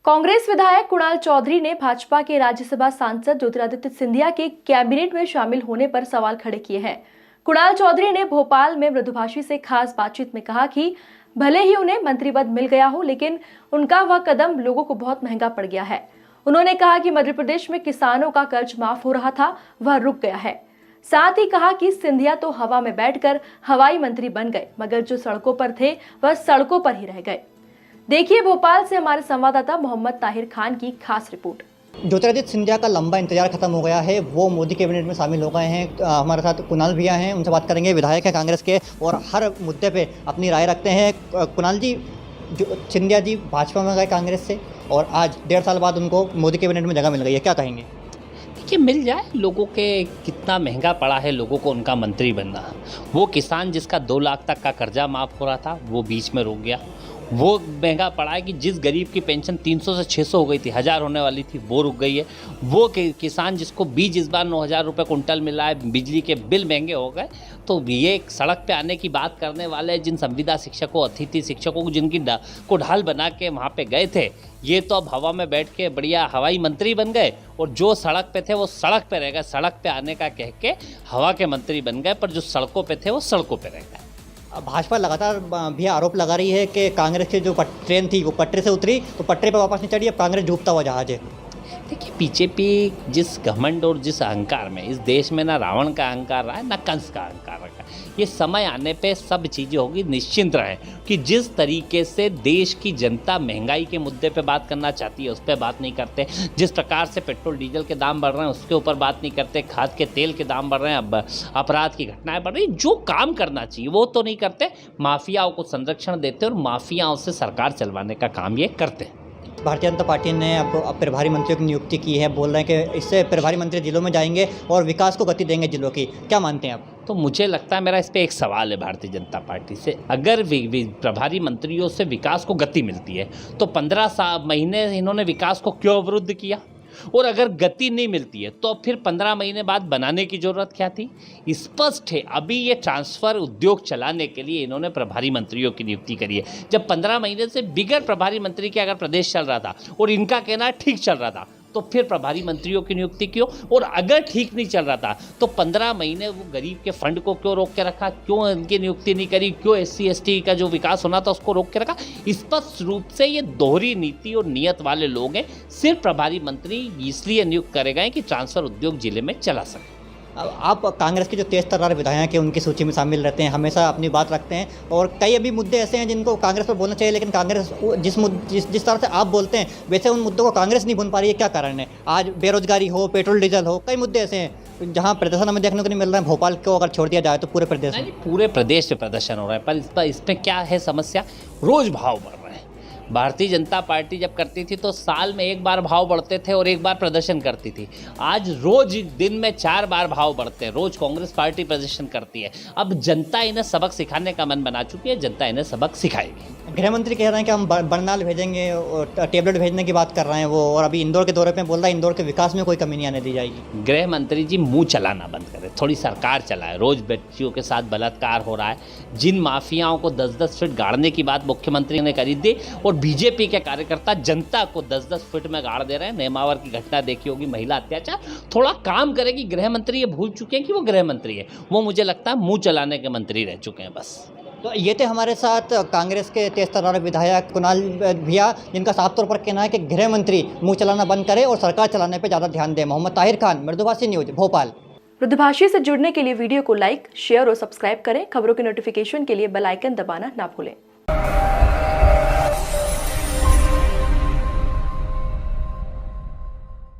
कांग्रेस विधायक कुणाल चौधरी ने भाजपा के राज्यसभा सांसद ज्योतिरादित्य सिंधिया के कैबिनेट में शामिल होने पर सवाल खड़े किए हैं। कुणाल चौधरी ने भोपाल में मृदुभाषी से खास बातचीत में कहा कि भले ही उन्हें मंत्री पद मिल गया हो, लेकिन उनका वह कदम लोगों को बहुत महंगा पड़ गया है। उन्होंने कहा कि मध्य प्रदेश में किसानों का कर्ज माफ हो रहा था, वह रुक गया है। साथ ही कहा कि सिंधिया तो हवा में बैठकर हवाई मंत्री बन गए, मगर जो सड़कों पर थे वह सड़कों पर ही रह गए। देखिए भोपाल से हमारे संवाददाता मोहम्मद ताहिर खान की खास रिपोर्ट। ज्योतिरादित्य सिंधिया का लंबा इंतजार खत्म हो गया है, वो मोदी कैबिनेट में शामिल हो गए हैं। हमारे साथ कुणाल भैया हैं, उनसे बात करेंगे। विधायक हैं कांग्रेस के और हर मुद्दे पे अपनी राय रखते हैं। कुणाल जी, सिंधिया जी भाजपा में गए कांग्रेस से और आज 1.5 साल बाद उनको मोदी कैबिनेट में जगह मिल गई है, क्या कहेंगे? देखिए, मिल जाए, लोगों के कितना महंगा पड़ा है लोगों को उनका मंत्री बनना। वो किसान जिसका 2 लाख तक का कर्जा माफ़ हो रहा था वो बीच में रुक गया। वो महंगा पड़ा है कि जिस गरीब की पेंशन 300 से 600 हो गई थी, 1000 होने वाली थी, वो रुक गई है। वो किसान जिसको बीज इस बार 9000 रुपये कुंटल मिला है, बिजली के बिल महंगे हो गए। तो ये एक सड़क पे आने की बात करने वाले जिन संविदा शिक्षकों, अतिथि शिक्षकों को जिनकी को ढाल बना के वहाँ पे गए थे, ये तो अब हवा में बैठ के बढ़िया हवाई मंत्री बन गए। और जो सड़क पे थे वो सड़क पे रह गए, सड़क पे आने का कह के हवा के मंत्री बन गए, पर जो सड़कों पे थे वो सड़कों पे रह गए। भाजपा लगातार भी आरोप लगा रही है कि कांग्रेस की जो ट्रेन थी वो पटरी से उतरी तो पटरी पर वापस नहीं चढ़ी, अब कांग्रेस डूबता हुआ जहाज है। देखिए, बीजेपी जिस घमंड और जिस अहंकार में, इस देश में ना रावण का अहंकार रहा है ना कंस का अहंकार रखा है। ये समय आने पे सब चीज़ें होगी, निश्चिंत रहें कि जिस तरीके से देश की जनता महंगाई के मुद्दे पे बात करना चाहती है उस पर बात नहीं करते, जिस प्रकार से पेट्रोल डीजल के दाम बढ़ रहे हैं उसके ऊपर बात नहीं करते, खाद के तेल के दाम बढ़ रहे हैं, अब अपराध की घटनाएं बढ़ रही, जो काम करना चाहिए वो तो नहीं करते। माफियाओं को संरक्षण देते और माफियाओं से सरकार चलवाने का काम ये करते हैं। भारतीय जनता पार्टी ने अब प्रभारी मंत्रियों की नियुक्ति की है, बोल रहे हैं कि इससे प्रभारी मंत्री जिलों में जाएंगे और विकास को गति देंगे जिलों की, क्या मानते हैं आप? तो मुझे लगता है, मेरा इस पे एक सवाल है भारतीय जनता पार्टी से, अगर प्रभारी मंत्रियों से विकास को गति मिलती है तो 15 महीने इन्होंने विकास को क्यों अवरुद्ध किया? और अगर गति नहीं मिलती है तो फिर 15 महीने बाद बनाने की ज़रूरत क्या थी? स्पष्ट है, अभी ये ट्रांसफ़र उद्योग चलाने के लिए इन्होंने प्रभारी मंत्रियों की नियुक्ति करी है। जब 15 महीने से बिगैर प्रभारी मंत्री के अगर प्रदेश चल रहा था और इनका कहना ठीक चल रहा था, तो फिर प्रभारी मंत्रियों की नियुक्ति क्यों? और अगर ठीक नहीं चल रहा था तो 15 महीने वो गरीब के फंड को क्यों रोक के रखा? क्यों इनकी नियुक्ति नहीं करी? क्यों SC ST का जो विकास होना था उसको रोक के रखा? स्पष्ट रूप से ये दोहरी नीति और नियत वाले लोग हैं। सिर्फ प्रभारी मंत्री इसलिए नियुक्त करे गए कि ट्रांसफर उद्योग जिले में चला सके। आप कांग्रेस के जो तेज तर्रार विधायक हैं उनकी सूची में शामिल रहते हैं, हमेशा अपनी बात रखते हैं और कई अभी मुद्दे ऐसे हैं जिनको कांग्रेस पर बोलना चाहिए, लेकिन कांग्रेस जिस तरह से आप बोलते हैं वैसे उन मुद्दों को कांग्रेस नहीं बोल पा रही है, क्या कारण है? आज बेरोजगारी हो, पेट्रोल डीजल हो, कई मुद्दे ऐसे हैं जहाँ प्रदर्शन हमें देखने को नहीं मिल रहा है। भोपाल को अगर छोड़ दिया जाए तो पूरे प्रदेश में, पूरे प्रदेश में प्रदर्शन हो रहा है, पर इसमें क्या है समस्या? रोज भाव बढ़ रहे हैं। भारतीय जनता पार्टी जब करती थी तो साल में 1 बार भाव बढ़ते थे और 1 बार प्रदर्शन करती थी। आज रोज दिन में 4 बार भाव बढ़ते हैं, रोज कांग्रेस पार्टी प्रदर्शन करती है। अब जनता इन्हें सबक सिखाने का मन बना चुकी है, जनता इन्हें सबक सिखाएगी। गृह मंत्री कह रहे हैं कि हम बरनाल भेजेंगे और टेबलेट भेजने की बात कर रहे हैं वो, और अभी इंदौर के दौरे पे बोल रहा है इंदौर के विकास में कोई कमी नहीं आने दी जाएगी। गृह मंत्री जी मुंह चलाना बंद करें, थोड़ी सरकार चलाए। रोज बच्चियों के साथ बलात्कार हो रहा है, जिन माफियाओं को 10-10 फीट गाड़ने की बात मुख्यमंत्री ने करी थी और बीजेपी के कार्यकर्ता जनता को 10-10 फीट में गाड़ दे रहे हैं। नेमावर की घटना देखी होगी, महिला अत्याचार। थोड़ा काम करेगी गृह मंत्री, ये भूल चुके हैं कि वो गृह मंत्री है, वो मुझे लगता है मुंह चलाने के मंत्री रह चुके हैं बस। तो ये थे हमारे साथ कांग्रेस के तेज तर्रार विधायक कुणाल भैया, जिनका साफ तौर पर कहना है कि गृह मंत्री मुंह चलाना बंद करे और सरकार चलाने पर ज़्यादा ध्यान दें। मोहम्मद ताहिर खान, मृदुभाषी न्यूज, भोपाल। मृदुभाषी से जुड़ने के लिए वीडियो को लाइक, शेयर और सब्सक्राइब करें। खबरों के नोटिफिकेशन के लिए बेल आइकन दबाना ना भूलें।